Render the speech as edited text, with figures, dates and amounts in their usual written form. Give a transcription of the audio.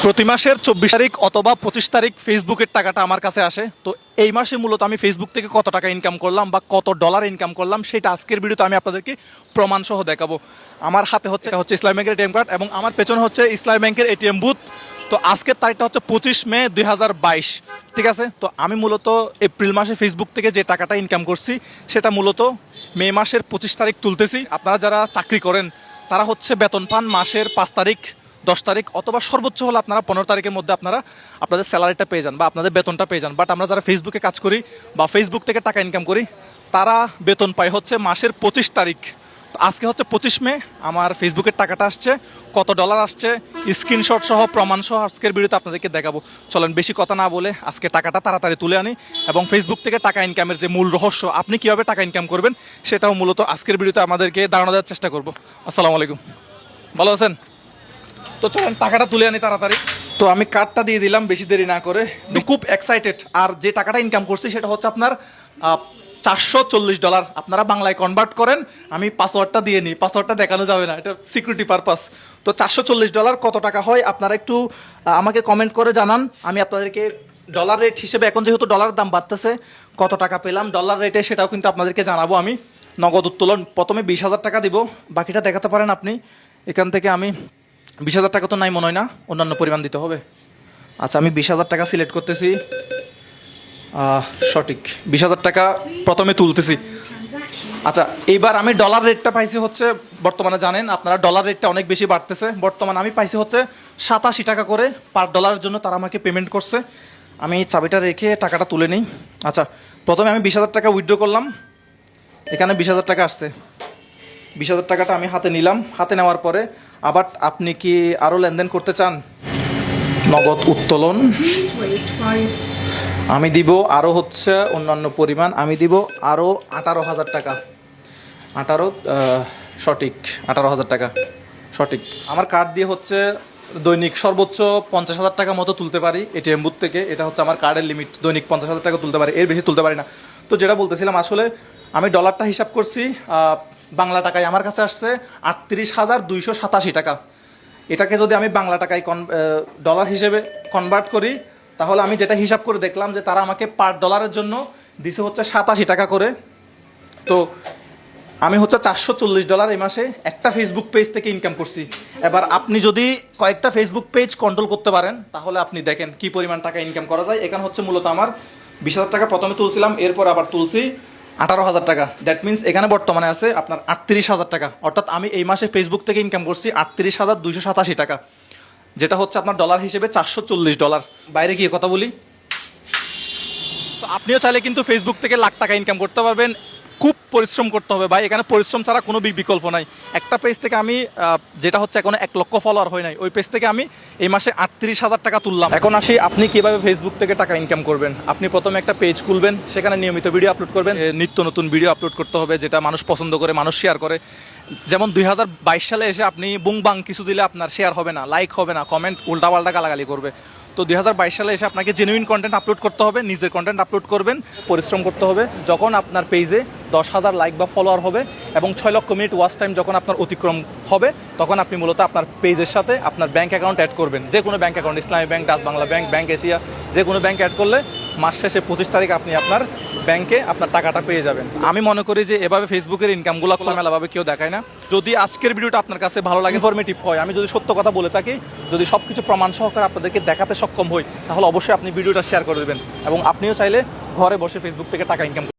প্রতি মাসের 24 তারিখ অথবা 25 তারিখ ফেসবুকের টাকাটা আমার কাছে আসে। তো এই মাসে মূলত আমি ফেসবুক থেকে কত টাকা ইনকাম করলাম বা কত ডলার ইনকাম করলাম সেটা আজকের ভিডিওতে আমি আপনাদেরকে প্রমাণ সহ দেখাবো। আমার হাতে হচ্ছে ইসলামী ব্যাংকের এটিএম কার্ড এবং আমার পেছনে হচ্ছে ইসলামী ব্যাংকের এটিএম বুথ। তো আজকের তারিখটা হচ্ছে 25 মে 2022, ঠিক আছে। তো আমি মূলত এপ্রিল মাসে ফেসবুক থেকে যে টাকাটা ইনকাম করছি সেটা মূলত মে মাসের 25 তারিখ তুলতেছি। আপনারা যারা চাকরি করেন তারা হচ্ছে বেতন পান মাসের 5 তারিখ, 10 তারিখ অথবা সর্বোচ্চ হলে আপনারা 15 তারিখের মধ্যে আপনারা আপনাদের স্যালারিটা পেয়ে যান বা আপনাদের বেতনটা পেয়ে যান। বাট আমরা যারা ফেসবুকে কাজ করি বা ফেসবুক থেকে টাকা ইনকাম করি তারা বেতন পায় হচ্ছে মাসের 25 তারিখ। তো আজকে হচ্ছে 25 মে, আমার ফেসবুকের টাকাটা আসছে, কত ডলার আসছে স্ক্রিনশট সহ প্রমাণ সহ আজকের ভিডিওতে আপনাদেরকে দেখাবো। চলেন বেশি কথা না বলে আজকে টাকাটা তাড়াতাড়ি তুলে আনি এবং ফেসবুক থেকে টাকা ইনকামের যে মূল রহস্য, আপনি কীভাবে টাকা ইনকাম করবেন সেটাও মূলত আজকের ভিডিওতে আমাদেরকে ধারণা দেওয়ার চেষ্টা করবো। আসসালামু আলাইকুম, ভালো আছেন? তো চলেন টাকাটা তুলে আনি তাড়াতাড়ি। তো আমি কার্ডটা দিয়ে দিলাম বেশি দেরি না করে। খুব এক্সাইটেড। আর যে টাকাটা ইনকাম করছি সেটা হচ্ছে আপনার $440। আপনারা বাংলায় কনভার্ট করেন, আমি পাসওয়ার্ডটা দিয়ে নিই, পাসওয়ার্ডটা দেখানো যাবে না, এটা সিকিউরিটি পারপাস। তো $440 কত টাকা হয় আপনারা একটু আমাকে কমেন্ট করে জানান। আমি আপনাদেরকে ডলার রেট হিসেবে, এখন যেহেতু ডলার দাম বাড়তেছে, কত টাকা পেলাম ডলার রেটে সেটাও কিন্তু আপনাদেরকে জানাবো। আমি নগদ উত্তোলন প্রথমে 20,000 টাকা দিব, বাকিটা দেখাতে পারেন আপনি। এখান থেকে আমি 20,000 টাকা তো নাই মনে হয় না, অন্যান্য পরিমাণ দিতে হবে। আচ্ছা, আমি 20,000 টাকা সিলেক্ট করতেছি। সঠিক 20,000 টাকা প্রথমে তুলতেছি। আচ্ছা, এইবার আমি ডলার রেটটা পাইছি হচ্ছে, বর্তমানে জানেন আপনারা ডলার রেটটা অনেক বেশি বাড়তেছে। বর্তমানে আমি পাইছি হচ্ছে 87 টাকা করে পার ডলারের জন্য তারা আমাকে পেমেন্ট করছে। আমি চাবিটা রেখে টাকাটা তুলে নিই। আচ্ছা, প্রথমে আমি 20,000 টাকা উইথড্র করলাম, এখানে 20,000 টাকা আসছে। 20,000 টাকাটা আমি হাতে নিলাম। হাতে নেওয়ার পরে আবার আপনি কি আরও লেনদেন করতে চান? নগদ উত্তোলন আমি দিব আরও হচ্ছে অন্যান্য পরিমাণ, আমি দিব আরও 18,000 টাকা। সঠিক 18,000 টাকা সঠিক। আমার কার্ড দিয়ে হচ্ছে দৈনিক সর্বোচ্চ 50,000 টাকা মতো তুলতে পারি এটিএম বুথ থেকে। এটা হচ্ছে আমার কার্ডের লিমিট, দৈনিক 50,000 টাকা তুলতে পারি, এর বেশি তুলতে পারি না। তো যেটা বলতেছিলাম, আসলে আমি ডলারটা হিসাব করছি, বাংলা টাকায় আমার কাছে আসছে 38,287 টাকা। এটাকে যদি আমি বাংলা টাকায় ডলার হিসেবে কনভার্ট করি, তাহলে আমি যেটা হিসাব করে দেখলাম যে তারা আমাকে পার ডলারের জন্য দিছে হচ্ছে 87 টাকা করে। তো আমি হচ্ছে $440 এই মাসে একটা ফেসবুক পেজ থেকে ইনকাম করছি। এবার আপনি যদি কয়েকটা ফেসবুক পেজ কন্ট্রোল করতে পারেন তাহলে আপনি দেখেন কি পরিমাণ টাকা ইনকাম করা যায়। এখানে হচ্ছে মূলত আমার 20,000 টাকা প্রথমে তুলছিলাম, এরপর আবার তুলছি 18,000 টাকা। দ্যাট মিনস এখানে বর্তমানে আছে আপনার 38,000 টাকা। অর্থাৎ আমি এই মাসে ফেসবুক থেকে ইনকাম করছি 38,287 টাকা, যেটা হচ্ছে আপনার ডলার হিসেবে $440। বাইরে গিয়ে কথা বলি। তো আপনিও চাইলে কিন্তু ফেসবুক থেকে লাখ টাকা ইনকাম করতে পারবেন। খুব পরিশ্রম করতে হবে ভাই, এখানে পরিশ্রম ছাড়া কোনো বিকল্প নাই। একটা পেজ থেকে আমি যেটা হচ্ছে এখনো 1 লক্ষ ফলোয়ার হয় নাই, ওই পেজ থেকে আমি এই মাসে 38,000 টাকা তুললাম। এখন আসি আপনি কীভাবে ফেসবুক থেকে টাকা ইনকাম করবেন। আপনি প্রথমে একটা পেজ খুলবেন, সেখানে নিয়মিত ভিডিও আপলোড করবেন, নিত্য নতুন ভিডিও আপলোড করতে হবে যেটা মানুষ পছন্দ করে, মানুষ শেয়ার করে। যেমন 2022 সালে এসে আপনি বুং বাং কিছু দিলে আপনার শেয়ার হবে না, লাইক হবে না, কমেন্ট উল্টাপাল্টা গালাগালি করবে। তো 2022 সালে এসে আপনাকে জেনুইন কন্টেন্ট আপলোড করতে হবে, নিজের কন্টেন্ট আপলোড করবেন, পরিশ্রম করতে হবে। যখন আপনার পেজে 10,000 লাইক বা ফলোয়ার হবে এবং 6 লক্ষ মিনিট ওয়াচ টাইম যখন আপনার অতিক্রম হবে, তখন আপনি মূলত আপনার পেজের সাথে আপনার ব্যাঙ্ক অ্যাকাউন্ট অ্যাড করবেন। যে কোনো ব্যাঙ্ক অ্যাকাউন্ট, ইসলামী bank, Dutch Bangla bank, bank Asia, যে কোনো ব্যাঙ্ক অ্যাড করলে মাস শেষে 25 তারিখ আপনি আপনার ব্যাংকে আপনার টাকাটা পেয়ে যাবেন। আমি মনে করি যে এভাবে ফেসবুকের ইনকামগুলো খোলামেলাভাবে কেউ দেখায় না। যদি আজকের ভিডিওটা আপনার কাছে ভালো লাগে, ইনফরমেটিভ হয়, আমি যদি সত্য কথা বলে থাকি, যদি সব কিছু প্রমাণ সহকারে আপনাদেরকে দেখাতে সক্ষম হই, তাহলে অবশ্যই আপনি ভিডিওটা শেয়ার করে দেবেন এবং আপনিও চাইলে ঘরে বসে ফেসবুক থেকে টাকা ইনকাম